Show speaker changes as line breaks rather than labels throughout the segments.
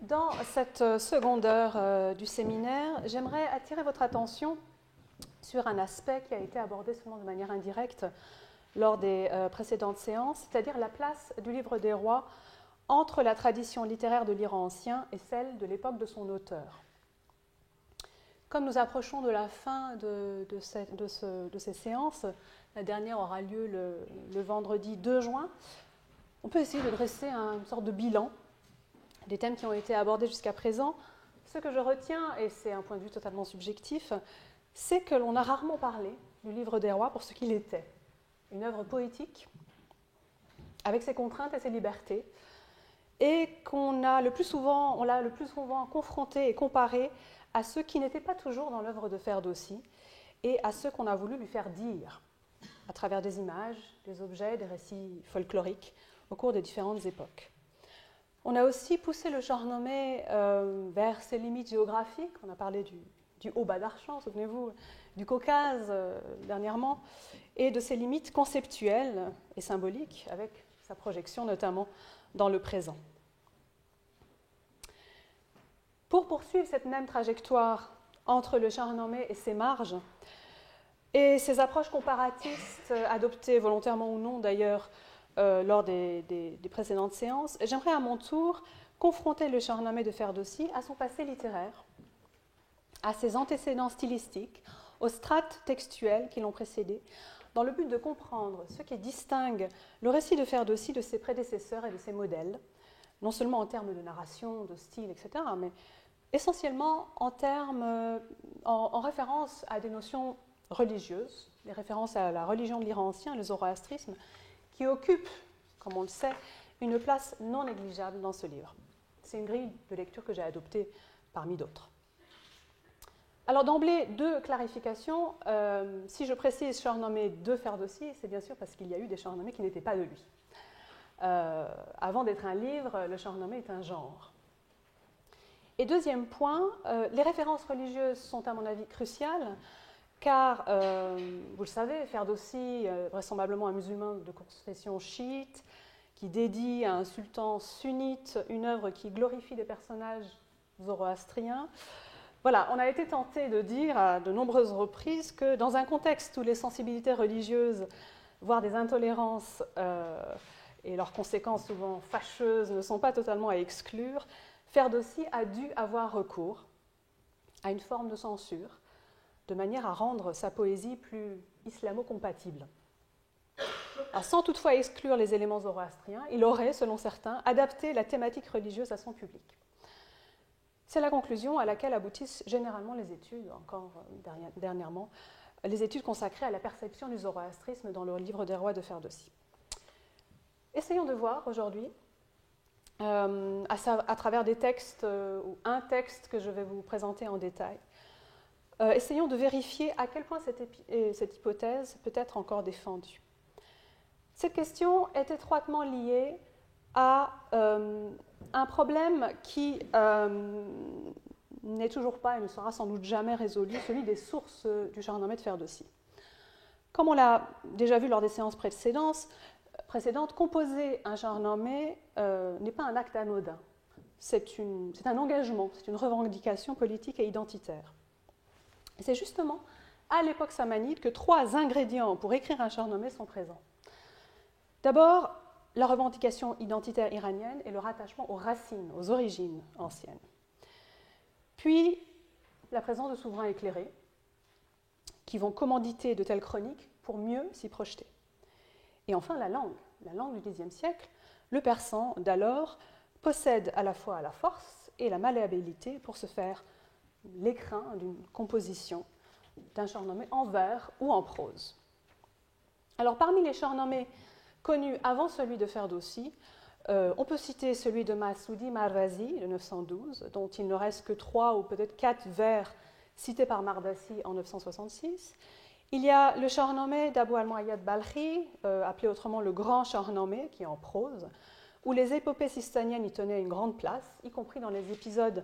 Dans cette seconde heure du séminaire, j'aimerais attirer votre attention sur un aspect qui a été abordé seulement de manière indirecte lors des précédentes séances, c'est-à-dire la place du Livre des Rois entre la tradition littéraire de l'Iran ancien et celle de l'époque de son auteur. Comme nous approchons de la fin de ces séances, la dernière aura lieu le vendredi 2 juin, on peut essayer de dresser une sorte de bilan des thèmes qui ont été abordés jusqu'à présent. Ce que je retiens, et c'est un point de vue totalement subjectif, c'est que l'on a rarement parlé du Livre des Rois pour ce qu'il était. Une œuvre poétique, avec ses contraintes et ses libertés, et on l'a le plus souvent confronté et comparé à ceux qui n'étaient pas toujours dans l'œuvre de Ferdowsi, et à ceux qu'on a voulu lui faire dire, à travers des images, des objets, des récits folkloriques, au cours des différentes époques. On a aussi poussé le Shahnameh vers ses limites géographiques. On a parlé du Haut-Badakhshan, souvenez-vous, du Caucase dernièrement, et de ses limites conceptuelles et symboliques, avec sa projection notamment dans le présent. Pour poursuivre cette même trajectoire entre le Shahnameh et ses marges, et ces approches comparatistes adoptées volontairement ou non d'ailleurs lors des précédentes séances, j'aimerais à mon tour confronter le Shahnameh de Ferdowsi à son passé littéraire, à ses antécédents stylistiques, aux strates textuelles qui l'ont précédé, dans le but de comprendre ce qui distingue le récit de Ferdowsi de ses prédécesseurs et de ses modèles, non seulement en termes de narration, de style, etc., mais essentiellement en référence à des notions religieuses, des références à la religion de l'Iran ancien, le zoroastrisme, qui occupe, comme on le sait, une place non négligeable dans ce livre. C'est une grille de lecture que j'ai adoptée parmi d'autres. Alors d'emblée, deux clarifications. Si je précise Shahnameh de Ferdowsi, c'est bien sûr parce qu'il y a eu des Shahnameh qui n'étaient pas de lui. Avant d'être un livre, le Shahnameh est un genre. Et deuxième point, les références religieuses sont à mon avis cruciales, car, vous le savez, Ferdowsi, vraisemblablement un musulman de confession chiite, qui dédie à un sultan sunnite une œuvre qui glorifie des personnages zoroastriens. Voilà, on a été tenté de dire à de nombreuses reprises que dans un contexte où les sensibilités religieuses, voire des intolérances et leurs conséquences souvent fâcheuses ne sont pas totalement à exclure, Ferdowsi a dû avoir recours à une forme de censure, de manière à rendre sa poésie plus islamo-compatible. Alors, sans toutefois exclure les éléments zoroastriens, il aurait, selon certains, adapté la thématique religieuse à son public. C'est la conclusion à laquelle aboutissent généralement les études, encore dernièrement, les études consacrées à la perception du zoroastrisme dans le Livre des Rois de Ferdowsi. Essayons de voir aujourd'hui, à travers des textes, ou un texte que je vais vous présenter en détail, essayons de vérifier à quel point cette hypothèse peut être encore défendue. Cette question est étroitement liée à un problème qui n'est toujours pas et ne sera sans doute jamais résolu, celui des sources du Shahnameh de Ferdowsi. Comme on l'a déjà vu lors des séances précédentes, composer un Shahnameh n'est pas un acte anodin. C'est un engagement, c'est une revendication politique et identitaire. Et c'est justement à l'époque samanide que trois ingrédients pour écrire un Shahnameh sont présents. D'abord, la revendication identitaire iranienne et le rattachement aux racines, aux origines anciennes. Puis, la présence de souverains éclairés qui vont commanditer de telles chroniques pour mieux s'y projeter. Et enfin, la langue du Xe siècle, le persan d'alors, possède à la fois la force et la malléabilité pour se faire l'écrin d'une composition d'un Shahnameh en vers ou en prose. Alors, parmi les Shahnameh connus avant celui de Ferdowsi, on peut citer celui de Massoudi Marwazi de 912, dont il ne reste que 3 ou peut-être 4 vers cités par Mardassi en 966. Il y a le Shahnameh d'Abu al-Muayyad Balkhi, appelé autrement le Grand Shahnameh, qui est en prose, où les épopées sistaniennes y tenaient une grande place, y compris dans les épisodes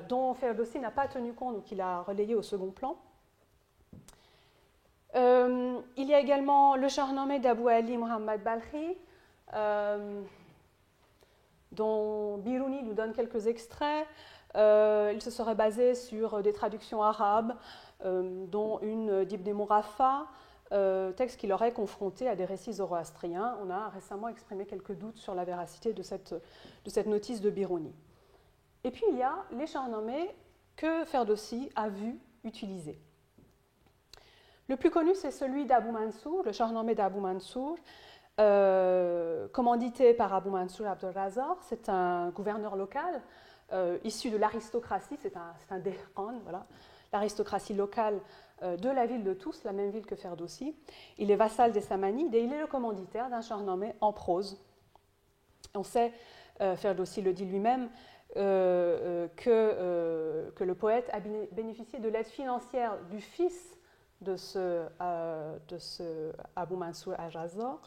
dont Ferdowsi n'a pas tenu compte ou qu'il a relayé au second plan. Il y a également le Shahnameh d'Abu Ali Muhammad Balkhi, dont Biruni nous donne quelques extraits. Il se serait basé sur des traductions arabes, dont une d'Ibn Mourafa, texte qu'il aurait confronté à des récits zoroastriens. On a récemment exprimé quelques doutes sur la véracité de cette notice de Biruni. Et puis il y a les Shahnameh que Ferdowsi a vu utiliser. Le plus connu, c'est celui d'Abu Mansour, le Shahnameh d'Abu Mansour, commandité par Abu Mansour Abdul Razak. C'est un gouverneur local issu de l'aristocratie, c'est un Dehqan, voilà, l'aristocratie locale de la ville de Tous, la même ville que Ferdowsi. Il est vassal des Samanides et il est le commanditaire d'un Shahnameh en prose. On sait, Ferdowsi le dit lui-même, que le poète a bénéficié de l'aide financière du fils de ce Abu Mansour al-Razak,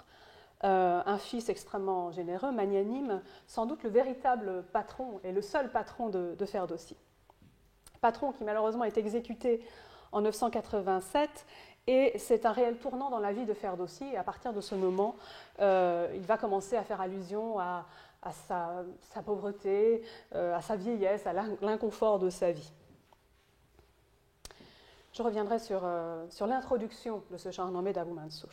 un fils extrêmement généreux, magnanime, sans doute le véritable patron et le seul patron de Ferdowsi. Patron qui malheureusement est exécuté en 987, et c'est un réel tournant dans la vie de Ferdowsi, et à partir de ce moment, il va commencer à faire allusion à sa pauvreté, à sa vieillesse, à l'inconfort de sa vie. Je reviendrai sur l'introduction de ce Shahnameh d'Abu Mansour.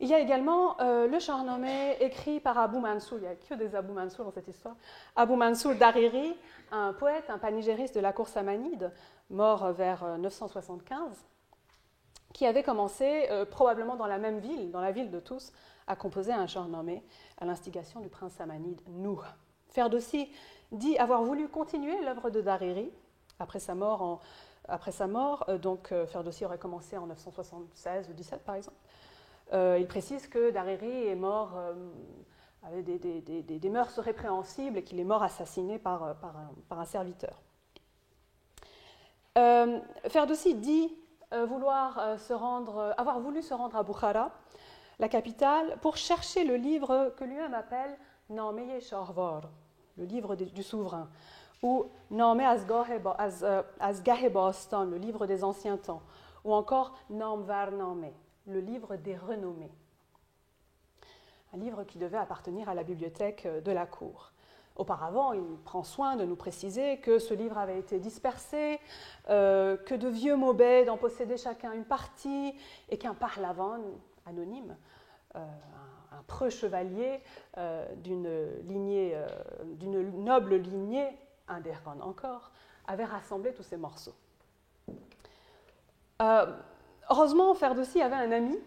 Il y a également le Shahnameh écrit par Abu Mansour, il n'y a que des Abu Mansour dans cette histoire, Abu Mansour Dariri, un poète, un panégyriste de la cour samanide, mort vers 975, qui avait commencé, probablement dans la même ville, dans la ville de Tous, à composer un Shahnameh à l'instigation du prince samanide Nuh. Ferdowsi dit avoir voulu continuer l'œuvre de Dariri après sa mort, donc Ferdowsi aurait commencé en 976 ou 17 par exemple. Il précise que Dariri est mort avec des mœurs répréhensibles et qu'il est mort assassiné par un serviteur. Ferdowsi dit avoir voulu se rendre à Bukhara, la capitale, pour chercher le livre que lui-même appelle Nameh Shahvar, le livre du souverain, ou Nameh Azgah Bastan, le livre des anciens temps, ou encore Namvar Nameh, le livre des renommés, un livre qui devait appartenir à la bibliothèque de la cour. Auparavant, il prend soin de nous préciser que ce livre avait été dispersé, que de vieux mauvais en possédaient chacun une partie, et qu'un parlavan anonyme, un preux chevalier d'une noble lignée, un Dehqan encore, avait rassemblé tous ces morceaux. Heureusement, Ferdowsi avait un ami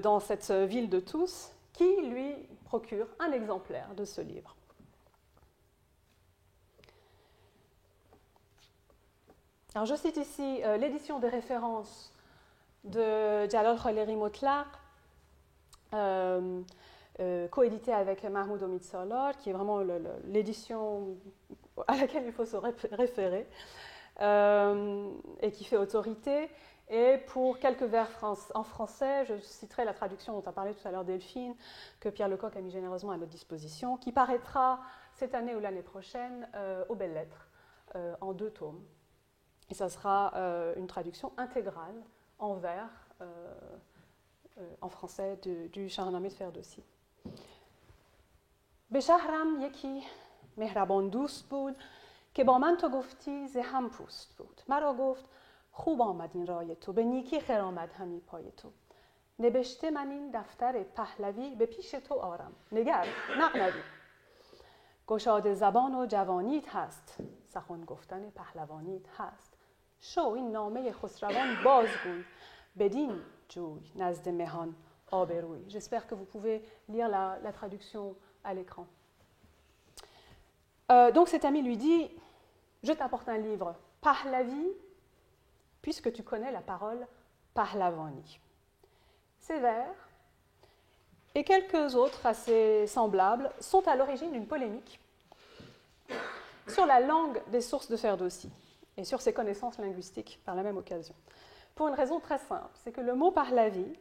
dans cette ville de Tous qui lui procure un exemplaire de ce livre. Alors, je cite ici l'édition des références de Jalal Khaleri Motlaq, coéditée avec Mahmoud Omid Salar, qui est vraiment l'édition à laquelle il faut se référer, et qui fait autorité. Et pour quelques vers en français, je citerai la traduction dont a parlé tout à l'heure Delphine, que Pierre Lecoq a mis généreusement à notre disposition, qui paraîtra cette année ou l'année prochaine aux Belles Lettres, en 2 tomes. Et ça sera une traduction intégrale en vers, en français, du Shahnameh de Ferdowsi. به شهرم یکی مهربان دوست بود که با من تو گفتی ز هم پوست بود. مرا گفت خوب آمد این رای تو، به نیکی خرامد همی پای تو. نبشته من این دفتر پهلوی به پیش تو آرم، نگر نقنوی. گشاد زبان و جوانیت هست، سخن گفتن پهلوانیت هست. شو این نامه خسروان بازگوی، بدین جوی نزد مهان آبروی. J'espère que vous pouvez lire la traduction à l'écran. Donc cet ami lui dit, je t'apporte un livre Pahlavi, puisque tu connais la parole Pahlavani. Ces vers, et quelques autres assez semblables, sont à l'origine d'une polémique sur la langue des sources de Ferdowsi et sur ses connaissances linguistiques par la même occasion. Pour une raison très simple, c'est que le mot Pahlavi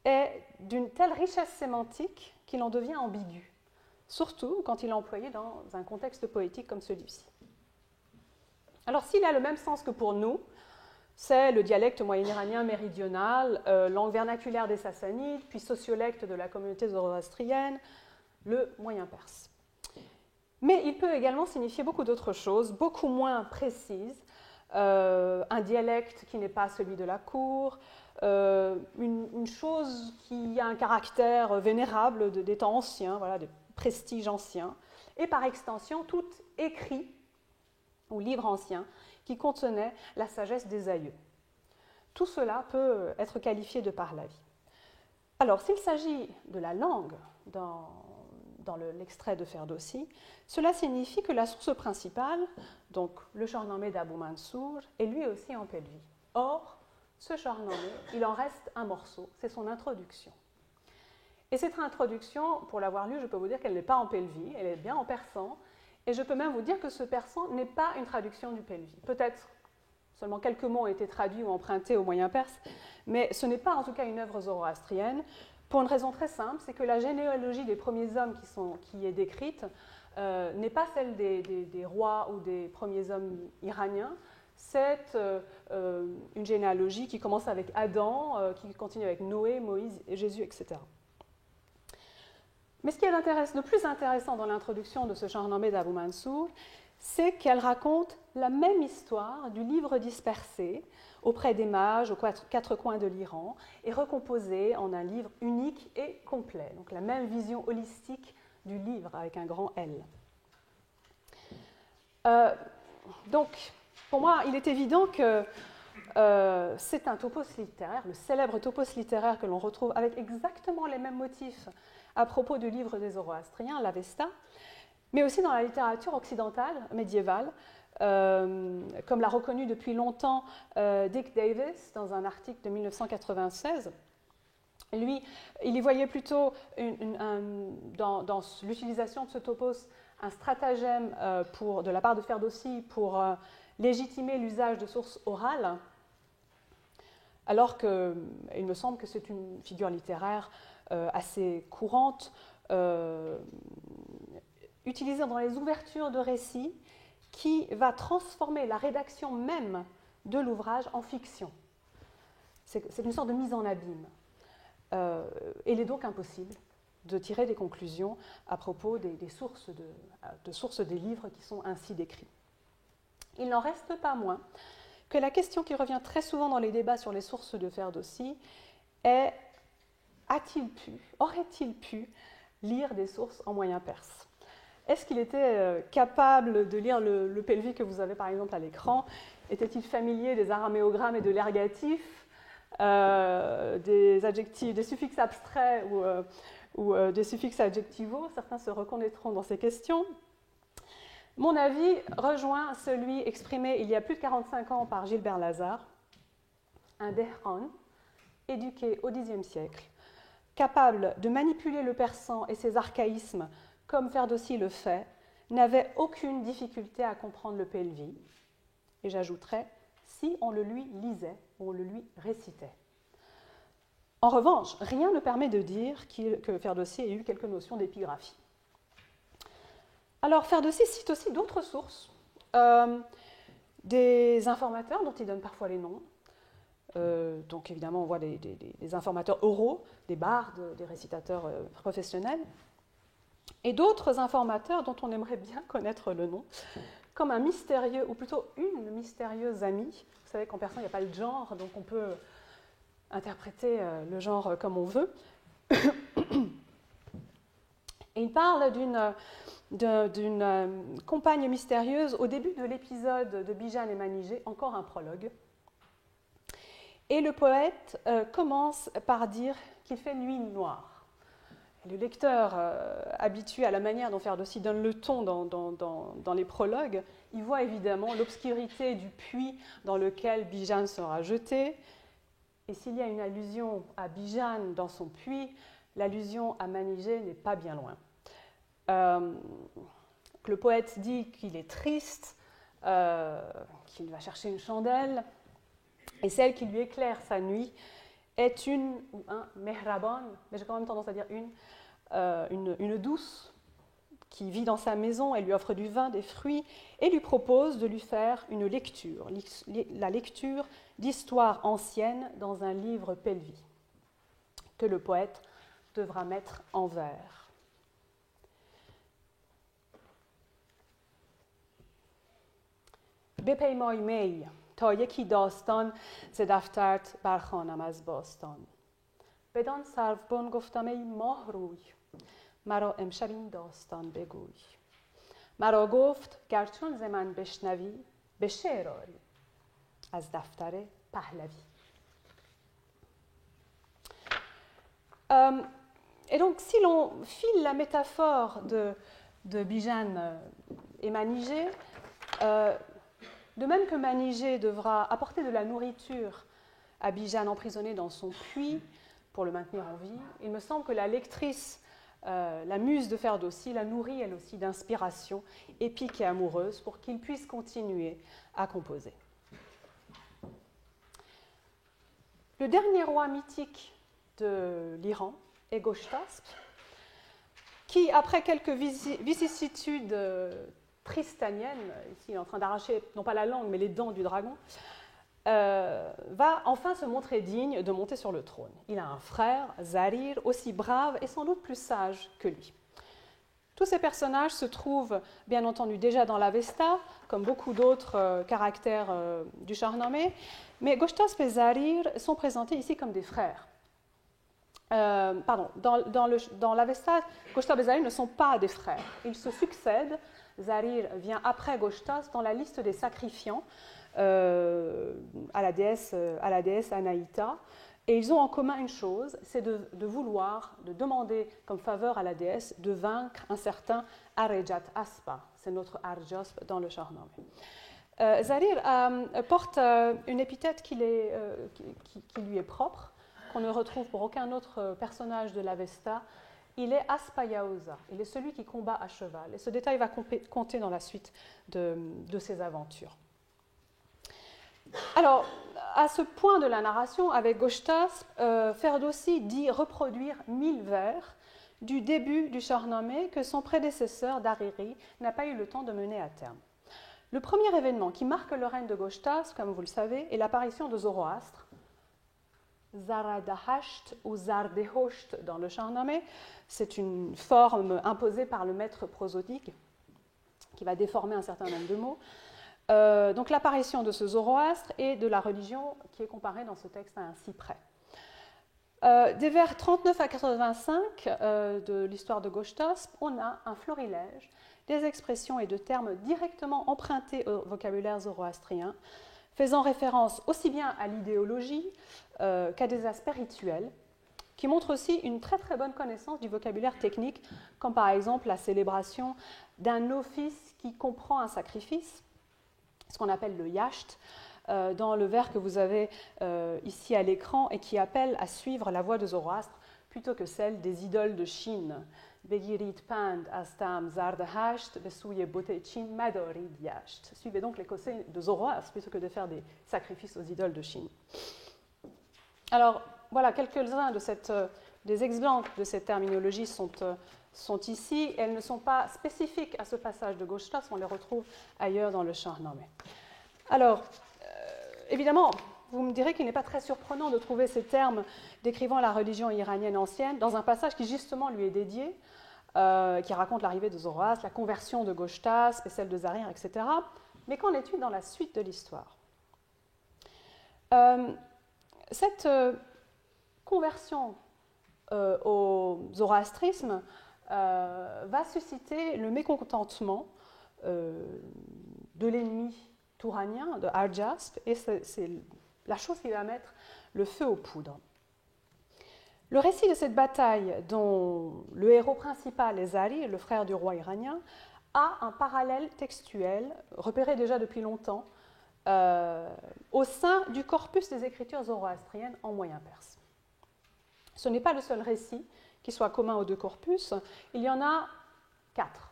est d'une telle richesse sémantique qu'il en devient ambigu, surtout quand il est employé dans un contexte poétique comme celui-ci. Alors s'il a le même sens que pour nous, c'est le dialecte moyen-iranien méridional, langue vernaculaire des Sassanides, puis sociolecte de la communauté zoroastrienne, le moyen perse. Mais il peut également signifier beaucoup d'autres choses, beaucoup moins précises, un dialecte qui n'est pas celui de la cour, une chose qui a un caractère vénérable des temps anciens, voilà, des prestiges anciens, et par extension tout écrit ou livre ancien qui contenait la sagesse des aïeux. Tout cela peut être qualifié de parlavis. Alors, s'il s'agit de la langue dans l'extrait de Ferdowsi, cela signifie que la source principale, donc le Shahnameh d'Abou Mansour, est lui aussi en pelvi. Or, ce Shahnameh, il en reste un morceau, c'est son introduction. Et cette introduction, pour l'avoir lue, je peux vous dire qu'elle n'est pas en pelvi, elle est bien en persan, et je peux même vous dire que ce persan n'est pas une traduction du pelvi. Peut-être seulement quelques mots ont été traduits ou empruntés au moyen perse, mais ce n'est pas en tout cas une œuvre zoroastrienne, pour une raison très simple, c'est que la généalogie des premiers hommes qui est décrite n'est pas celle des rois ou des premiers hommes iraniens, c'est une généalogie qui commence avec Adam, qui continue avec Noé, Moïse, et Jésus, etc. Mais ce qui est le plus intéressant dans l'introduction de ce Shahnameh d'Abou Mansour, c'est qu'elle raconte la même histoire du livre dispersé auprès des mages aux quatre coins de l'Iran et recomposé en un livre unique et complet. Donc la même vision holistique du livre avec un grand L. Donc, pour moi, il est évident que c'est un topos littéraire, le célèbre topos littéraire que l'on retrouve avec exactement les mêmes motifs à propos du livre des Zoroastriens, l'Avesta, mais aussi dans la littérature occidentale, médiévale, comme l'a reconnu depuis longtemps Dick Davis dans un article de 1996. Lui, il y voyait plutôt dans l'utilisation de ce topos un stratagème de la part de Ferdowsi pour légitimer l'usage de sources orales, alors qu'il me semble que c'est une figure littéraire assez courante, utilisée dans les ouvertures de récits, qui va transformer la rédaction même de l'ouvrage en fiction. C'est une sorte de mise en abîme. Il est donc impossible de tirer des conclusions à propos des sources des livres qui sont ainsi décrits. Il n'en reste pas moins que la question qui revient très souvent dans les débats sur les sources de Ferdowsi est aurait-il pu lire des sources en moyen perse ? Est-ce qu'il était capable de lire le pelvi que vous avez par exemple à l'écran ? Était-il familier des araméogrammes et de l'ergatif, des adjectifs, des suffixes abstraits ou des suffixes adjectivaux ? Certains se reconnaîtront dans ces questions. Mon avis rejoint celui exprimé il y a plus de 45 ans par Gilbert Lazare, un Dehran, éduqué au Xe siècle, capable de manipuler le persan et ses archaïsmes comme Ferdowsi le fait, n'avait aucune difficulté à comprendre le pelvi, et j'ajouterais, si on le lui lisait ou on le lui récitait. En revanche, rien ne permet de dire que Ferdowsi ait eu quelques notions d'épigraphie. Alors, Ferdowsi cite aussi d'autres sources, des informateurs dont il donne parfois les noms. Donc, évidemment, on voit des informateurs oraux, des bardes, des récitateurs professionnels, et d'autres informateurs dont on aimerait bien connaître le nom, comme un mystérieux, ou plutôt une mystérieuse amie. Vous savez qu'en persan, il n'y a pas le genre, donc on peut interpréter le genre comme on veut. Et il parle d'une compagne mystérieuse au début de l'épisode de Bijan et Manigé, encore un prologue. Et le poète commence par dire qu'il fait nuit noire. Et le lecteur habitué à la manière dont Ferdowsi donne le ton dans les prologues, il voit évidemment l'obscurité du puits dans lequel Bijan sera jeté. Et s'il y a une allusion à Bijan dans son puits, l'allusion à Manigé n'est pas bien loin. Le poète dit qu'il est triste, qu'il va chercher une chandelle, et celle qui lui éclaire sa nuit est une ou un mehraban, mais j'ai quand même tendance à dire une douce qui vit dans sa maison et lui offre du vin, des fruits, et lui propose de lui faire une lecture, la lecture d'histoires anciennes dans un livre pelvi, que le poète devra mettre en vers. بپیمای می تا یکی داستان ز دفترت برخوانم از باستان. بدان سروبن گفتم ای ماه روی مرا امشب این داستان بگوی. مرا گفت گرچون ز من بشنوی به شعر آری از دفتر پهلوی. Et donc, si l'on file la métaphore de Bijan et Manigé, de même que Manigé devra apporter de la nourriture à Bijan emprisonné dans son puits pour le maintenir en vie, il me semble que la lectrice, la muse de Ferdowsi, la nourrit elle aussi d'inspiration épique et amoureuse pour qu'il puisse continuer à composer. Le dernier roi mythique de l'Iran est Goshtasp, qui, après quelques vicissitudes tristaniennes, ici il est en train d'arracher, non pas la langue, mais les dents du dragon, va enfin se montrer digne de monter sur le trône. Il a un frère, Zarir, aussi brave et sans doute plus sage que lui. Tous ces personnages se trouvent, bien entendu, déjà dans l'Avesta, comme beaucoup d'autres caractères du Shahnameh, mais Goshtasp et Zarir sont présentés ici comme des frères. Dans l'Avesta, Goshtasp et Zarir ne sont pas des frères. Ils se succèdent. Zarir vient après Goshtasp dans la liste des sacrifiants à la déesse Anaïta. Et ils ont en commun une chose, c'est de vouloir, de demander comme faveur à la déesse de vaincre un certain Arejat Aspa. C'est notre Arjosp dans le Shahnameh. Zarir porte une épithète qui lui est propre, qu'on ne retrouve pour aucun autre personnage de l'Avesta. Il est Aspayaosa, il est celui qui combat à cheval. Et ce détail va compter dans la suite de ses aventures. Alors, à ce point de la narration, avec Goshtasp, Ferdowsi dit reproduire 1000 vers du début du Shahnameh que son prédécesseur, Dariri, n'a pas eu le temps de mener à terme. Le premier événement qui marque le règne de Goshtasp, comme vous le savez, est l'apparition de Zoroastre, Zaradahasht ou Zardehosht dans le Shahnameh. C'est une forme imposée par le maître prosodique qui va déformer un certain nombre de mots. Donc l'apparition de ce Zoroastre et de la religion qui est comparée dans ce texte à un cyprès. Des vers 39 à 85 de l'histoire de Goshtasp, on a un florilège des expressions et de termes directement empruntés au vocabulaire zoroastrien, faisant référence aussi bien à l'idéologie qu'à des aspects rituels, qui montrent aussi une très très bonne connaissance du vocabulaire technique, comme par exemple la célébration d'un office qui comprend un sacrifice, ce qu'on appelle le yasht, dans le vers que vous avez ici à l'écran et qui appelle à suivre la voie de Zoroastre plutôt que celle des idoles de Chine. Begirit pand astam zardahasht besouye botechin madorid yasht. Suivez donc les conseils de Zoroastre plutôt que de faire des sacrifices aux idoles de Chine. Alors, voilà, quelques-uns des exemples de cette terminologie sont ici. Elles ne sont pas spécifiques à ce passage de Goshtasp, on les retrouve ailleurs dans le Shahnameh. Alors, évidemment, vous me direz qu'il n'est pas très surprenant de trouver ces termes décrivant la religion iranienne ancienne dans un passage qui justement lui est dédié, qui raconte l'arrivée de Zoroastre, la conversion de Goshtasp et celle de Zarir, etc. Mais qu'en est-il dans la suite de l'histoire ? Cette conversion au zoroastrisme va susciter le mécontentement de l'ennemi touranien, de Arjasp, et c'est la chose qui va mettre le feu aux poudres. Le récit de cette bataille, dont le héros principal est Zarir, le frère du roi iranien, a un parallèle textuel, repéré déjà depuis longtemps, au sein du corpus des écritures zoroastriennes en moyen perse. Ce n'est pas le seul récit qui soit commun aux deux corpus, il y en a 4.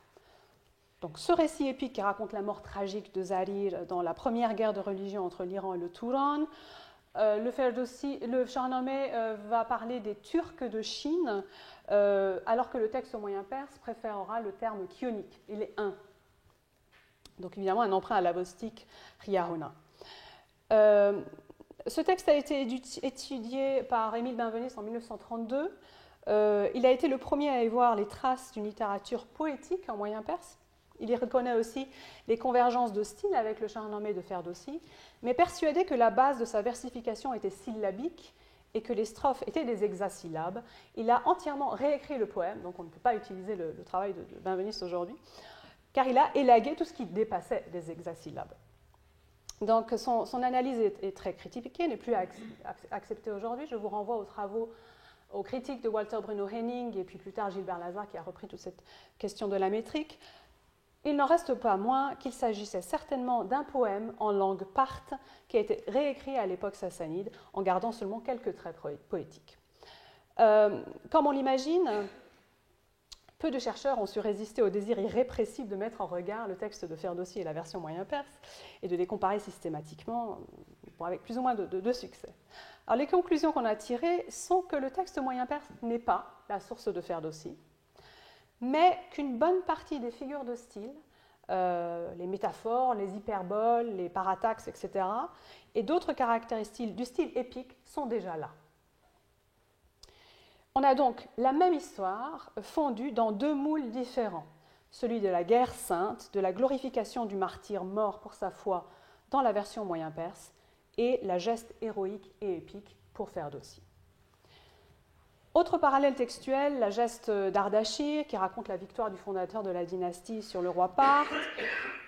Donc, ce récit épique qui raconte la mort tragique de Zarir dans la première guerre de religion entre l'Iran et le Touran. Le Shahnameh va parler des Turcs de Chine, alors que le texte au moyen perse préférera le terme chionique, il est un. Donc évidemment un emprunt à l'avostique Riahona. Ce texte a été étudié par Émile Benveniste en 1932. Il a été le premier à y voir les traces d'une littérature poétique en moyen perse. Il y reconnaît aussi les convergences de style avec le Shahnameh de Ferdowsi, mais persuadé que la base de sa versification était syllabique et que les strophes étaient des hexasyllabes, il a entièrement réécrit le poème, donc on ne peut pas utiliser le travail de Benveniste aujourd'hui, car il a élagué tout ce qui dépassait des hexasyllabes. Donc son analyse est très critiquée, n'est plus acceptée aujourd'hui. Je vous renvoie aux travaux, aux critiques de Walter Bruno Henning et puis plus tard Gilbert Lazare qui a repris toute cette question de la métrique. Il n'en reste pas moins qu'il s'agissait certainement d'un poème en langue parthe qui a été réécrit à l'époque sassanide en gardant seulement quelques traits poétiques. Comme on l'imagine, peu de chercheurs ont su résister au désir irrépressible de mettre en regard le texte de Ferdowsi et la version moyen-perse et de les comparer systématiquement, avec plus ou moins de succès. Alors, les conclusions qu'on a tirées sont que le texte moyen-perse n'est pas la source de Ferdowsi, mais qu'une bonne partie des figures de style, les métaphores, les hyperboles, les parataxes, etc., et d'autres caractéristiques du style épique sont déjà là. On a donc la même histoire fondue dans deux moules différents, celui de la guerre sainte, de la glorification du martyr mort pour sa foi dans la version moyen-perse, et la geste héroïque et épique pour Ferdowsi. Autre parallèle textuel, la geste d'Ardashir, qui raconte la victoire du fondateur de la dynastie sur le roi Parthe,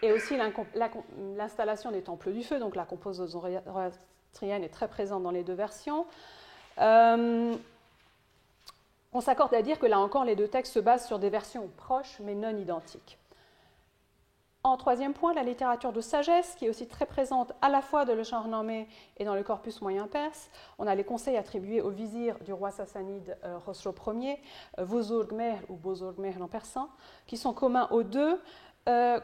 et aussi l'installation des temples du feu, donc la composante zoroastrienne est très présente dans les deux versions. On s'accorde à dire que là encore, les deux textes se basent sur des versions proches mais non identiques. En troisième point, la littérature de sagesse, qui est aussi très présente à la fois dans le Shahnameh et dans le corpus moyen-perse. On a les conseils attribués au vizir du roi sassanide Khosrow Ier, Bozorgmehr ou Bozorgmehr en persan, qui sont communs aux deux.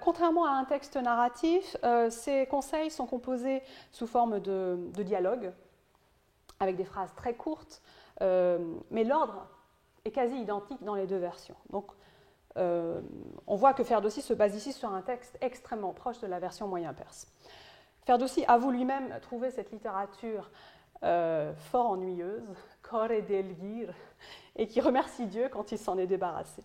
Contrairement à un texte narratif, ces conseils sont composés sous forme de dialogue, avec des phrases très courtes, mais l'ordre est quasi identique dans les deux versions. Donc, on voit que Ferdowsi se base ici sur un texte extrêmement proche de la version moyen-perse. Ferdowsi avoue lui-même trouver cette littérature fort ennuyeuse, kore delgir, et qui remercie Dieu quand il s'en est débarrassé.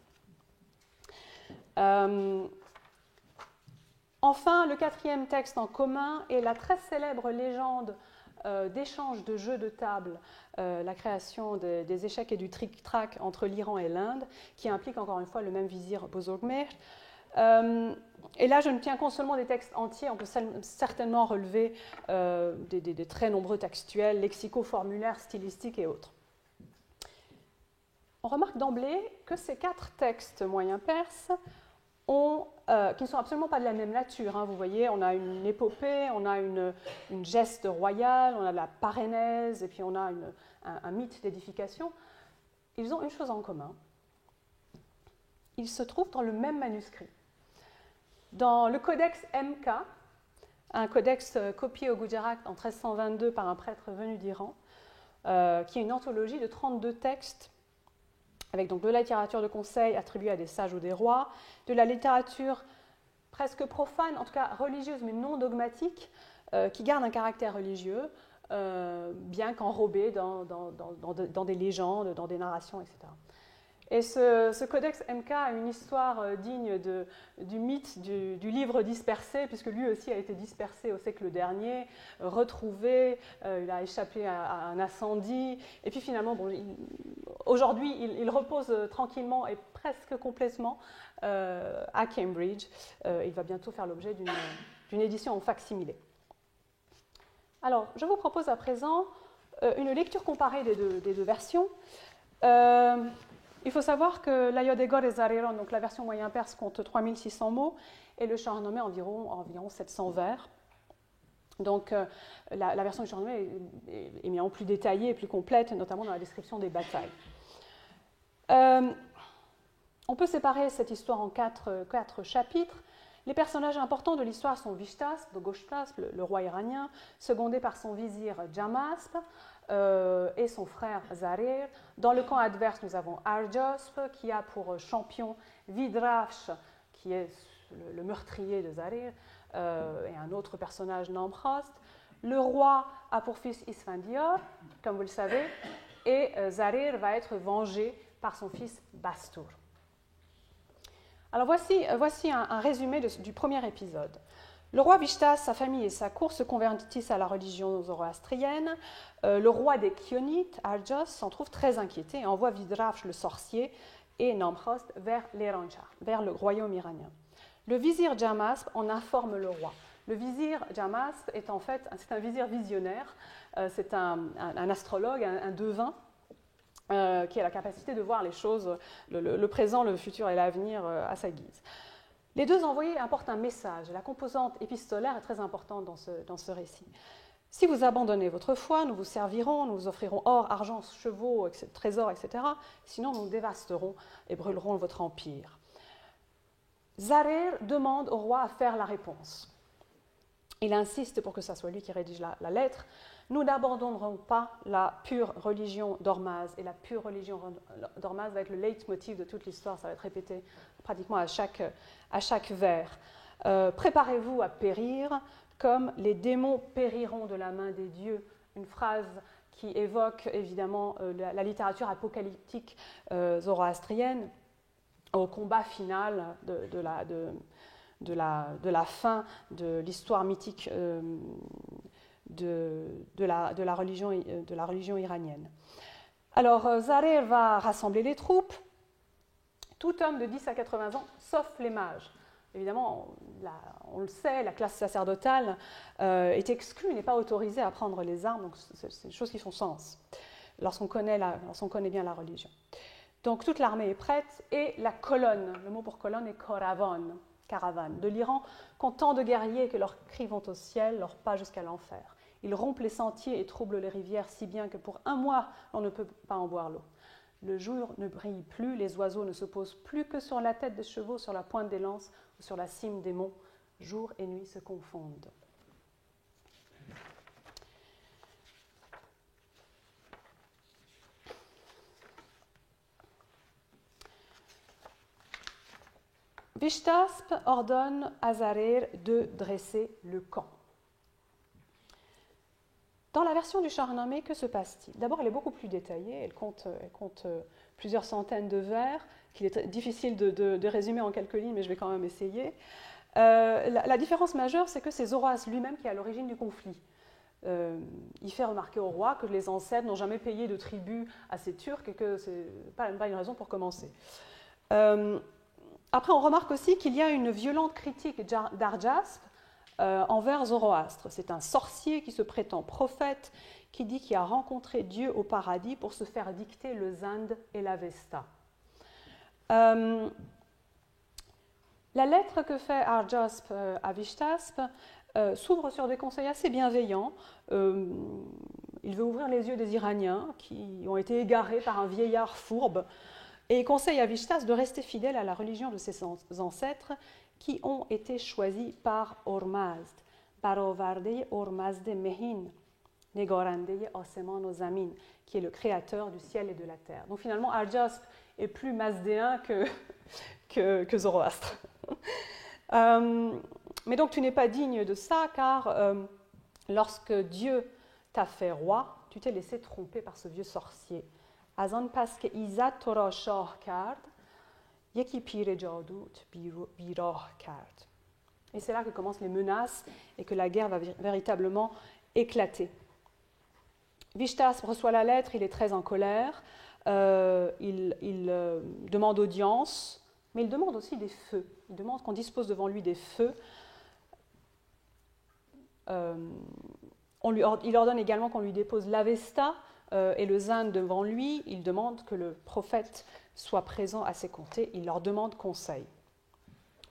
Enfin, le quatrième texte en commun est la très célèbre légende d'échange de jeux de table, la création des échecs et du tric-trac entre l'Iran et l'Inde, qui implique encore une fois le même vizir Bozorgmehr. Et là, je ne tiens compte seulement des textes entiers, on peut certainement relever des très nombreux textuels, lexicaux, stylistiques et autres. On remarque d'emblée que ces quatre textes moyen-perses qui ne sont absolument pas de la même nature. Vous voyez, on a une épopée, on a une geste royale, on a la parénèse, et puis on a un mythe d'édification. Ils ont une chose en commun. Ils se trouvent dans le même manuscrit. Dans le codex MK, un codex copié au Gujarat en 1322 par un prêtre venu d'Iran, qui est une anthologie de 32 textes, avec donc de la littérature de conseil attribuée à des sages ou des rois, de la littérature presque profane, en tout cas religieuse mais non dogmatique, qui garde un caractère religieux, bien qu'enrobé dans des légendes, dans des narrations, etc. Et ce codex MK a une histoire digne du mythe du livre dispersé, puisque lui aussi a été dispersé au siècle dernier, retrouvé, il a échappé à un incendie, et puis finalement, aujourd'hui, il repose tranquillement et presque complètement à Cambridge. Il va bientôt faire l'objet d'une édition en fac-similé. Alors, je vous propose à présent une lecture comparée des deux versions. Il faut savoir que l'Ayodhegor et Zariron, donc la version moyen-perse, compte 3600 mots et le Shahnameh environ 700 vers. Donc la version du Shahnameh est éminemment plus détaillée et plus complète, notamment dans la description des batailles. On peut séparer cette histoire en quatre chapitres. Les personnages importants de l'histoire sont Vishtasp, Goshtasp, le roi iranien, secondé par son vizir Jamasp, et son frère Zarir. Dans le camp adverse, nous avons Arjosp, qui a pour champion Vidrash, qui est le meurtrier de Zarir, et un autre personnage, Namkhast. Le roi a pour fils Isfandiar, comme vous le savez, et Zarir va être vengé par son fils Bastur. Alors voici un résumé du premier épisode. Le roi Vishtas, sa famille et sa cour se convertissent à la religion zoroastrienne. Le roi des Khionites, Arjos, s'en trouve très inquiété et envoie Vidrash le sorcier et Namkhrost vers l'Erancha, vers le royaume iranien. Le vizir Jamasp en informe le roi. Le vizir Jamasp est en fait un vizir visionnaire, c'est un astrologue, un devin, qui a la capacité de voir les choses, le présent, le futur et l'avenir à sa guise. Les deux envoyés apportent un message. La composante épistolaire est très importante dans ce récit. Si vous abandonnez votre foi, nous vous servirons, nous vous offrirons or, argent, chevaux, trésors, etc. Sinon, nous dévasterons et brûlerons votre empire. Zarer demande au roi à faire la réponse. Il insiste pour que ce soit lui qui rédige la lettre. Nous n'abandonnerons pas la pure religion d'Ormazd. Et la pure religion d'Ormazd va être le leitmotiv de toute l'histoire. Ça va être répété pratiquement à chaque vers. Préparez-vous à périr comme les démons périront de la main des dieux. Une phrase qui évoque évidemment la littérature apocalyptique zoroastrienne au combat final de la fin de l'histoire mythique de la religion iranienne. Alors, Zarer va rassembler les troupes, tout homme de 10 à 80 ans, sauf les mages. Évidemment, on le sait, la classe sacerdotale est exclue, n'est pas autorisée à prendre les armes, donc c'est des choses qui font sens lorsqu'on connaît bien la religion. Donc toute l'armée est prête et la colonne, le mot pour colonne est caravane de l'Iran, compte tant de guerriers que leurs cris vont au ciel, leurs pas jusqu'à l'enfer. Ils rompent les sentiers et troublent les rivières si bien que pour un mois, on ne peut pas en boire l'eau. Le jour ne brille plus, les oiseaux ne se posent plus que sur la tête des chevaux, sur la pointe des lances ou sur la cime des monts. Jour et nuit se confondent. Vishtasp ordonne à Zarer de dresser le camp. Dans la version du Shahnameh, que se passe-t-il? D'abord, elle est beaucoup plus détaillée, elle compte plusieurs centaines de vers, qu'il est difficile de résumer en quelques lignes, mais je vais quand même essayer. La différence majeure, c'est que c'est Zoroastre lui-même qui est à l'origine du conflit. Il fait remarquer au roi que les ancêtres n'ont jamais payé de tribut à ces Turcs et que ce n'est pas une raison pour commencer. Après, on remarque aussi qu'il y a une violente critique d'Arjasp envers Zoroastre. C'est un sorcier qui se prétend prophète, qui dit qu'il a rencontré Dieu au paradis pour se faire dicter le Zand et l'Avesta. La lettre que fait Arjasp à Vishtasp s'ouvre sur des conseils assez bienveillants. Il veut ouvrir les yeux des Iraniens qui ont été égarés par un vieillard fourbe et il conseille à Vishtas de rester fidèle à la religion de ses ancêtres qui ont été choisis par Ormazd, Barovarde Ormazde Mehin, Negorande Aseman o Zamin, qui est le créateur du ciel et de la terre. Donc finalement, Arjasp est plus mazdéen que Zoroastre. Mais donc tu n'es pas digne de ça, car lorsque Dieu t'a fait roi, tu t'es laissé tromper par ce vieux sorcier. Azan paske Izat Torah shah kard, yeki pire jadut birah kard. Et c'est là que commencent les menaces et que la guerre va véritablement éclater. Vishtas reçoit la lettre, il est très en colère, il demande audience, mais il demande aussi des feux. Il demande qu'on dispose devant lui des feux. Il ordonne également qu'on lui dépose l'Avesta et le Zand devant lui. Il demande que le prophète soit présent à ses côtés. Il leur demande conseil.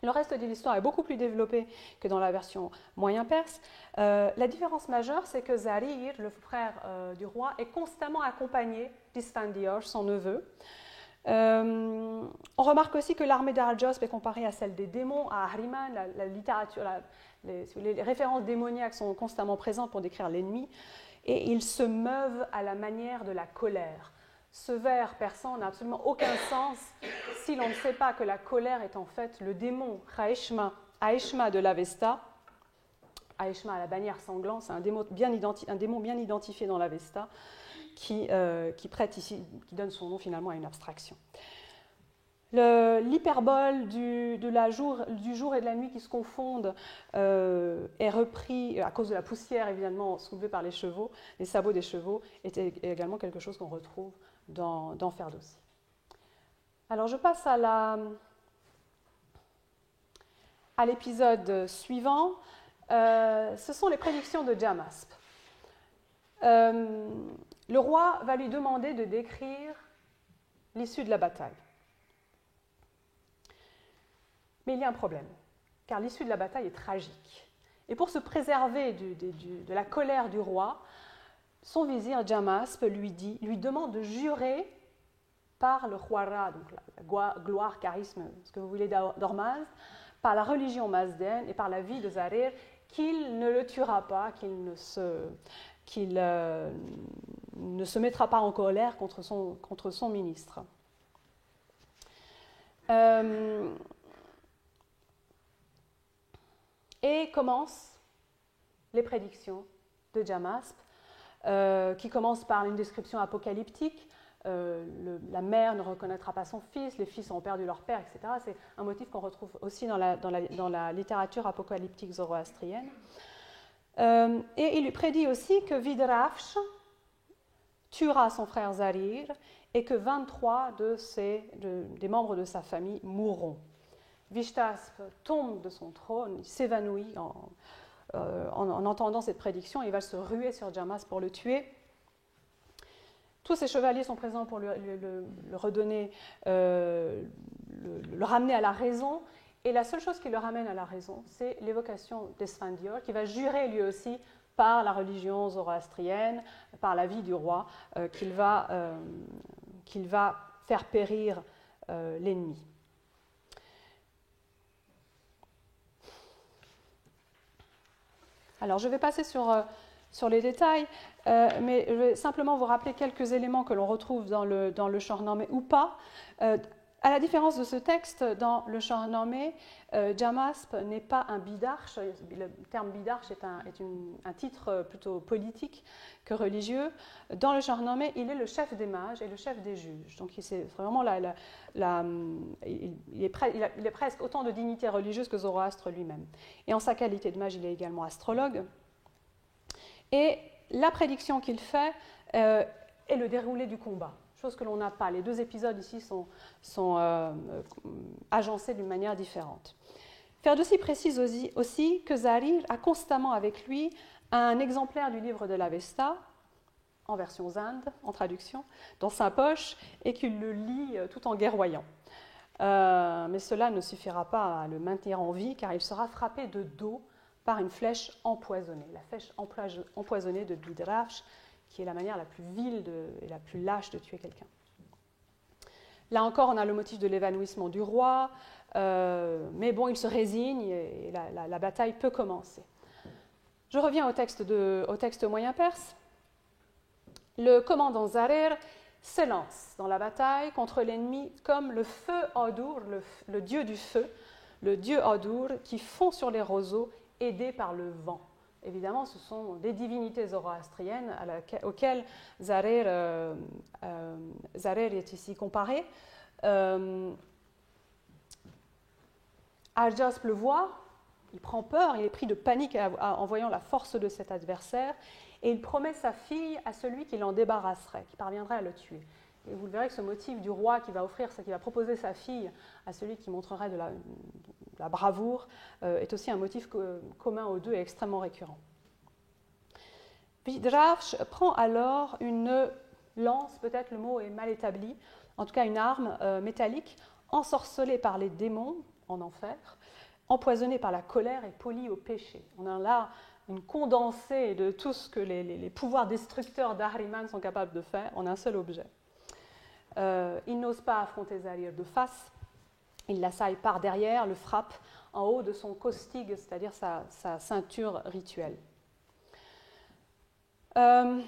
Le reste de l'histoire est beaucoup plus développé que dans la version moyen-perse. La différence majeure, c'est que Zarir, le frère du roi, est constamment accompagné d'Isfandiar, son neveu. On remarque aussi que l'armée d'Arjasp est comparée à celle des démons, à Ahriman. La littérature, les références démoniaques sont constamment présentes pour décrire l'ennemi, et ils se meuvent à la manière de la colère. Ce vers persan n'a absolument aucun sens si l'on ne sait pas que la colère est en fait le démon Aeshma de l'Avesta. Aeshma à la bannière sanglante, c'est un démon bien identifié dans l'Avesta qui donne son nom finalement à une abstraction. L'hyperbole du jour et de la nuit qui se confondent est repris à cause de la poussière évidemment soulevée par les chevaux, les sabots des chevaux, est également quelque chose qu'on retrouve dans Ferdowsi. Alors je passe à l'épisode suivant. Ce sont les prédictions de Jamasp. Le roi va lui demander de décrire l'issue de la bataille. Mais il y a un problème, car l'issue de la bataille est tragique. Et pour se préserver de la colère du roi, son vizir Jamasp lui demande de jurer par le Huara, donc la gloire, charisme, ce que vous voulez d'Ormazd, par la religion mazdène et par la vie de Zarir, qu'il ne le tuera pas, qu'il ne se mettra pas en colère contre son ministre. Et commencent les prédictions de Jamasp, qui commencent par une description apocalyptique. La mère ne reconnaîtra pas son fils, les fils ont perdu leur père, etc. C'est un motif qu'on retrouve aussi dans la littérature apocalyptique zoroastrienne. Et il lui prédit aussi que Vidrafsh tuera son frère Zarir et que 23 des membres de sa famille mourront. Vishtasp tombe de son trône, il s'évanouit en entendant cette prédiction et il va se ruer sur Jamasp pour le tuer. Tous ses chevaliers sont présents pour le redonner, le ramener à la raison. Et la seule chose qui le ramène à la raison, c'est l'évocation d'Esfandior, qui va jurer lui aussi par la religion zoroastrienne, par la vie du roi, qu'il va faire périr l'ennemi. Alors, je vais passer sur les détails, mais je vais simplement vous rappeler quelques éléments que l'on retrouve dans le Shahnameh ou pas. À la différence de ce texte, dans le Shahnameh, Jamasp n'est pas un bidarche. Le terme bidarche est un titre plutôt politique que religieux. Dans le Shahnameh, il est le chef des mages et le chef des juges. Donc c'est vraiment il est presque autant de dignité religieuse que Zoroastre lui-même. Et en sa qualité de mage, il est également astrologue. Et la prédiction qu'il fait est le déroulé du combat, chose que l'on n'a pas. Les deux épisodes ici sont agencés d'une manière différente. Ferdowsi précise aussi que Zarir a constamment avec lui un exemplaire du livre de l'Avesta, en version Zand, en traduction, dans sa poche, et qu'il le lit tout en guerroyant. Mais cela ne suffira pas à le maintenir en vie, car il sera frappé de dos par une flèche empoisonnée, la flèche empoisonnée de Vidrafsh, qui est la manière la plus vile et la plus lâche de tuer quelqu'un. Là encore, on a le motif de l'évanouissement du roi, mais bon, il se résigne et la bataille peut commencer. Je reviens au texte moyen perse. Le commandant Zarir s'élance dans la bataille contre l'ennemi comme le feu Adur, le dieu du feu, le dieu Adur qui fond sur les roseaux aidé par le vent. Évidemment, ce sont des divinités zoroastriennes auxquelles Zarir est ici comparé. Arjasp le voit, il prend peur, il est pris de panique en voyant la force de cet adversaire, et il promet sa fille à celui qui l'en débarrasserait, qui parviendrait à le tuer. Et vous le verrez que ce motif du roi qui va proposer sa fille à celui qui montrerait de la bravoure, est aussi un motif commun aux deux et extrêmement récurrent. Vidrafsh prend alors une lance, peut-être le mot est mal établi, en tout cas une arme métallique, ensorcelée par les démons en enfer, empoisonnée par la colère et polie au péché. On a là une condensée de tout ce que les pouvoirs destructeurs d'Ahriman sont capables de faire en un seul objet. Il n'ose pas affronter Zarir de face, il l'assaille par derrière, le frappe en haut de son caustique, c'est-à-dire sa ceinture rituelle. Le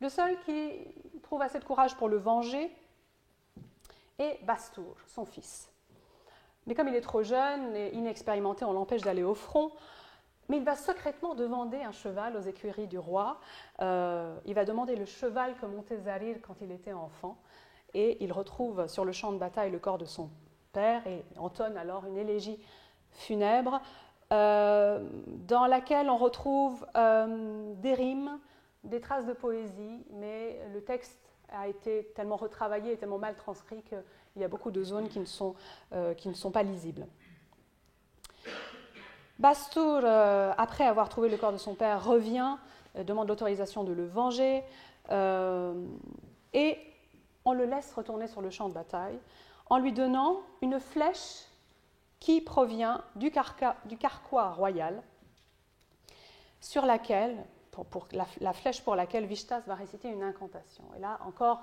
seul qui trouve assez de courage pour le venger est Bastour, son fils. Mais comme il est trop jeune et inexpérimenté, on l'empêche d'aller au front. Mais il va secrètement demander un cheval aux écuries du roi. Il va demander le cheval que montait Zarir quand il était enfant. et il retrouve sur le champ de bataille le corps de son père et entonne alors une élégie funèbre dans laquelle on retrouve des rimes, des traces de poésie, mais le texte a été tellement retravaillé et tellement mal transcrit qu'il y a beaucoup de zones qui ne sont pas lisibles. Bastur, après avoir trouvé le corps de son père, revient, demande l'autorisation de le venger, et on le laisse retourner sur le champ de bataille en lui donnant une flèche qui provient du carquois royal, sur laquelle, la flèche pour laquelle Vishtas va réciter une incantation. Et là, encore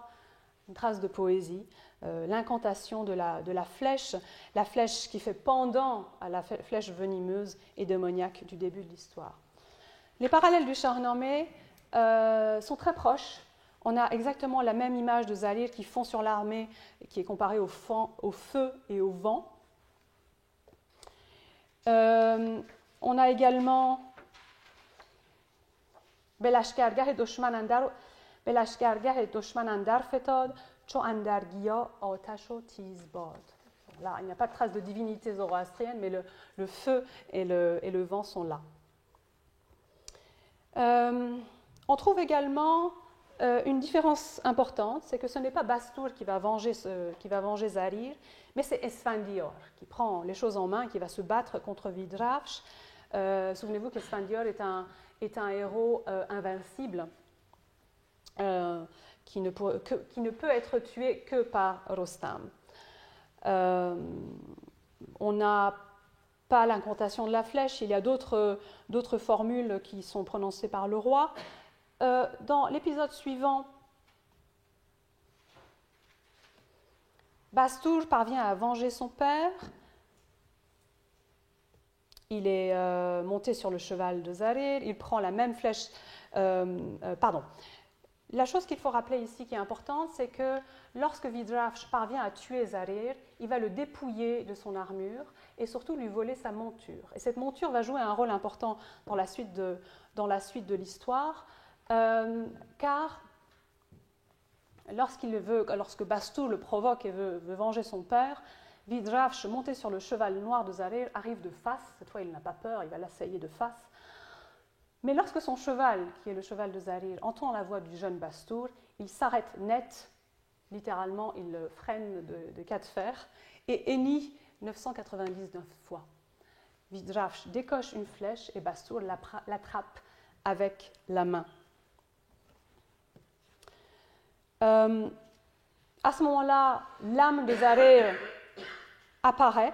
une trace de poésie, l'incantation de la flèche qui fait pendant à la flèche venimeuse et démoniaque du début de l'histoire. Les parallèles du Shahnameh sont très proches. On a exactement la même image de Zarir qui fond sur l'armée, qui est comparée au feu et au vent. On a également Belashkargah doshman andar fetad cho andar giya atash o tiz bad. Là, il n'y a pas de trace de divinité zoroastrienne, mais le feu et le vent sont là. On trouve également une différence importante, c'est que ce n'est pas Bastur qui va venger Zarir, mais c'est Esfandior qui prend les choses en main, qui va se battre contre Vidrash. Souvenez-vous qu'Esfandior est un héros invincible qui ne peut être tué que par Rostam. On n'a pas l'incantation de la flèche, il y a d'autres formules qui sont prononcées par le roi. Dans l'épisode suivant, Bastur parvient à venger son père. Il est monté sur le cheval de Zarir, il prend la même flèche. La chose qu'il faut rappeler ici qui est importante, c'est que lorsque Vidrash parvient à tuer Zarir, il va le dépouiller de son armure et surtout lui voler sa monture. Et cette monture va jouer un rôle important dans la suite de l'histoire, car lorsque Bastur le provoque et veut venger son père, Vidrash, monté sur le cheval noir de Zarir, arrive de face. Cette fois, il n'a pas peur, il va l'assailler de face. Mais lorsque son cheval, qui est le cheval de Zarir, entend la voix du jeune Bastur, il s'arrête net, littéralement, il le freine de 4 fers et hennit 999 fois. Vidrash décoche une flèche et Bastur l'attrape avec la main. À ce moment-là, l'âme de Zarir apparaît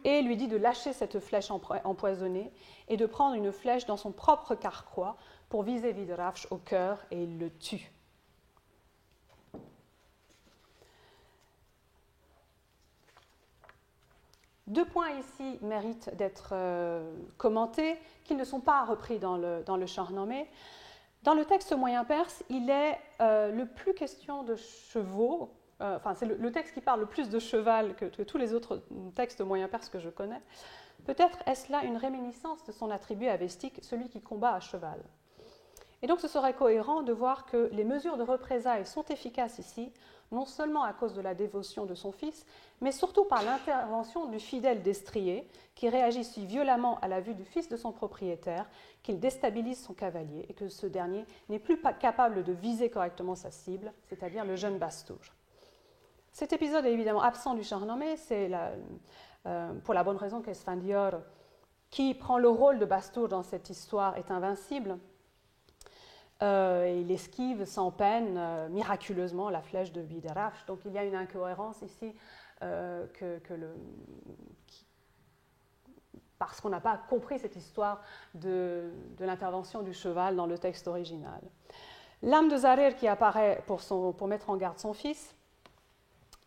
et lui dit de lâcher cette flèche empoisonnée et de prendre une flèche dans son propre carquois pour viser Vidrash au cœur, et il le tue. Deux points ici méritent d'être commentés, qui ne sont pas repris dans le Shahnameh. Dans le texte moyen perse, il est le plus question de chevaux. C'est le texte qui parle le plus de cheval que tous les autres textes moyen perses que je connais. Peut-être est-ce là une réminiscence de son attribut avestique, celui qui combat à cheval. Et donc ce serait cohérent de voir que les mesures de représailles sont efficaces ici, non seulement à cause de la dévotion de son fils, mais surtout par l'intervention du fidèle destrier, qui réagit si violemment à la vue du fils de son propriétaire qu'il déstabilise son cavalier et que ce dernier n'est plus capable de viser correctement sa cible, c'est-à-dire le jeune Bastur. Cet épisode est évidemment absent du Shahnameh, c'est pour la bonne raison qu'Esfandior, qui prend le rôle de Bastur dans cette histoire, est invincible. Il esquive sans peine, miraculeusement, la flèche de Vidrash. Donc il y a une incohérence ici, parce qu'on n'a pas compris cette histoire de l'intervention du cheval dans le texte original. L'âme de Zarir qui apparaît pour mettre en garde son fils,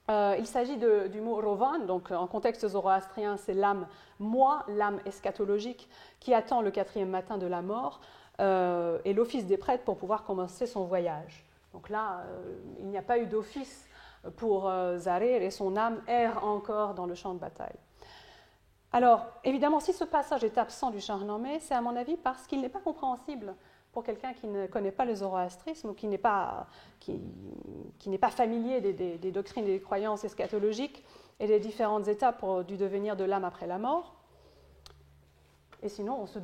il s'agit du mot rovan, donc en contexte zoroastrien, c'est l'âme moi, l'âme eschatologique qui attend le 4e matin de la mort, et l'office des prêtres pour pouvoir commencer son voyage. Donc là, il n'y a pas eu d'office pour Zarir et son âme erre encore dans le champ de bataille. Alors, évidemment, si ce passage est absent du Shahnameh, c'est à mon avis parce qu'il n'est pas compréhensible pour quelqu'un qui ne connaît pas le zoroastrisme ou qui n'est pas familier des doctrines et des croyances eschatologiques et des différentes étapes du devenir de l'âme après la mort. Et sinon, on se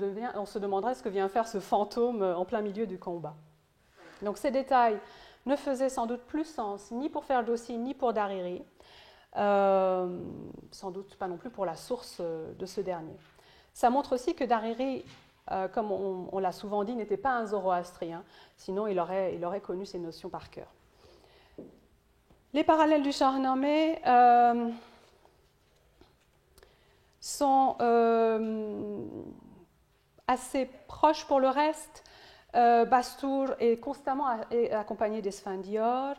demanderait ce que vient faire ce fantôme en plein milieu du combat. Donc ces détails ne faisaient sans doute plus sens ni pour Ferdowsi ni pour Dariri, sans doute pas non plus pour la source de ce dernier. Ça montre aussi que Dariri, comme on l'a souvent dit, n'était pas un zoroastrien, sinon il aurait connu ces notions par cœur. Les parallèles du Shahnameh sont assez proches pour le reste. Bastour est constamment accompagné d'Esfandiar.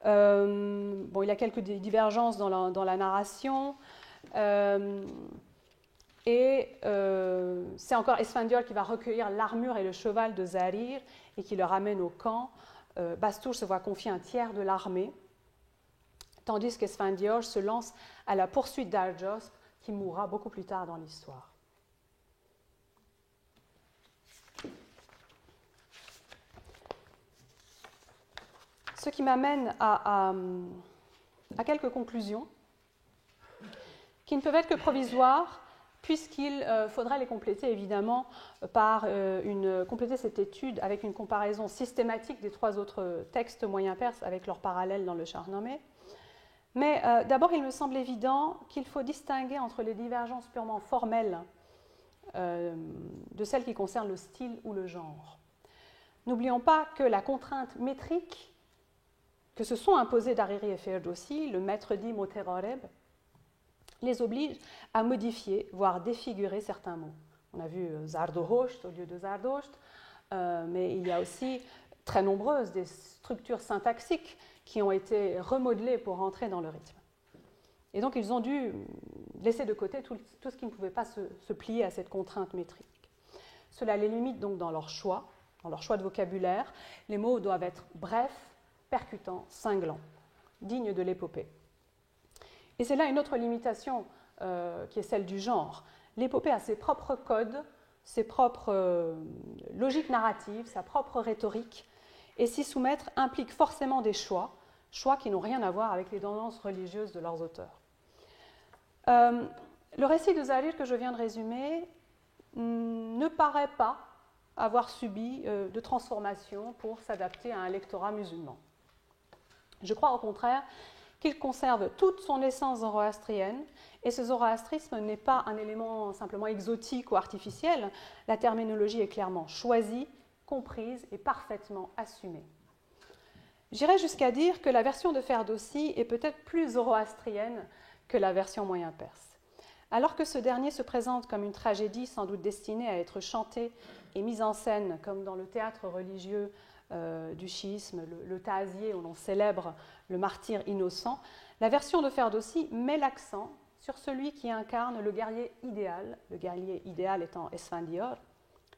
Il y a quelques divergences dans la narration. C'est encore Esfandiar qui va recueillir l'armure et le cheval de Zahir et qui le ramène au camp. Bastour se voit confier un tiers de l'armée, tandis qu'Esfandiar se lance à la poursuite d'Arjosp, qui mourra beaucoup plus tard dans l'histoire. Ce qui m'amène à quelques conclusions, qui ne peuvent être que provisoires, puisqu'il faudrait les compléter évidemment par compléter cette étude avec une comparaison systématique des 3 autres textes moyens perses avec leurs parallèles dans le Shahnameh. Mais d'abord, il me semble évident qu'il faut distinguer entre les divergences purement formelles de celles qui concernent le style ou le genre. N'oublions pas que la contrainte métrique que se sont imposées Dariri et Ferdowsi, le maître dit Moteroreb, les oblige à modifier, voire défigurer certains mots. On a vu Zardosht au lieu de Zardosht, mais il y a aussi très nombreuses des structures syntaxiques qui ont été remodelées pour entrer dans le rythme. Et donc ils ont dû laisser de côté tout ce qui ne pouvait pas se plier à cette contrainte métrique. Cela les limite donc dans leur choix de vocabulaire. Les mots doivent être brefs, percutants, cinglants, dignes de l'épopée. Et c'est là une autre limitation qui est celle du genre. L'épopée a ses propres codes, ses propres logiques narratives, sa propre rhétorique, et s'y soumettre implique forcément des choix qui n'ont rien à voir avec les tendances religieuses de leurs auteurs. Le récit de Zahir que je viens de résumer ne paraît pas avoir subi de transformation pour s'adapter à un lectorat musulman. Je crois au contraire qu'il conserve toute son essence zoroastrienne, et ce zoroastrisme n'est pas un élément simplement exotique ou artificiel. La terminologie est clairement choisie, comprise et parfaitement assumée. J'irais jusqu'à dire que la version de Ferdowsi est peut-être plus zoroastrienne que la version moyen perse. Alors que ce dernier se présente comme une tragédie sans doute destinée à être chantée et mise en scène comme dans le théâtre religieux du chiisme, le ta'azieh où l'on célèbre le martyr innocent, la version de Ferdowsi met l'accent sur celui qui incarne le guerrier idéal étant Esfandiar,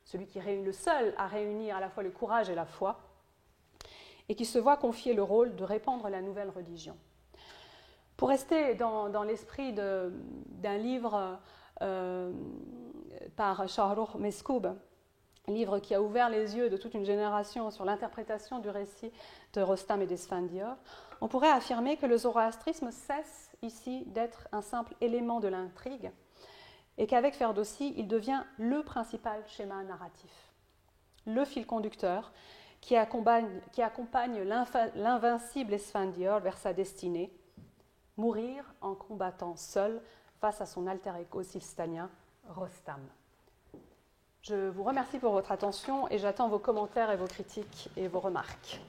celui qui est le seul à réunir à la fois le courage et la foi, et qui se voit confier le rôle de répandre la nouvelle religion. Pour rester dans l'esprit d'un livre par Shahrukh Meskoub, un livre qui a ouvert les yeux de toute une génération sur l'interprétation du récit de Rostam et d'Esfandiar, on pourrait affirmer que le zoroastrisme cesse ici d'être un simple élément de l'intrigue et qu'avec Ferdowsi, il devient le principal schéma narratif, le fil conducteur qui accompagne l'invincible Esfandiar vers sa destinée, mourir en combattant seul face à son alter ego sistanien, Rostam. Je vous remercie pour votre attention et j'attends vos commentaires et vos critiques et vos remarques.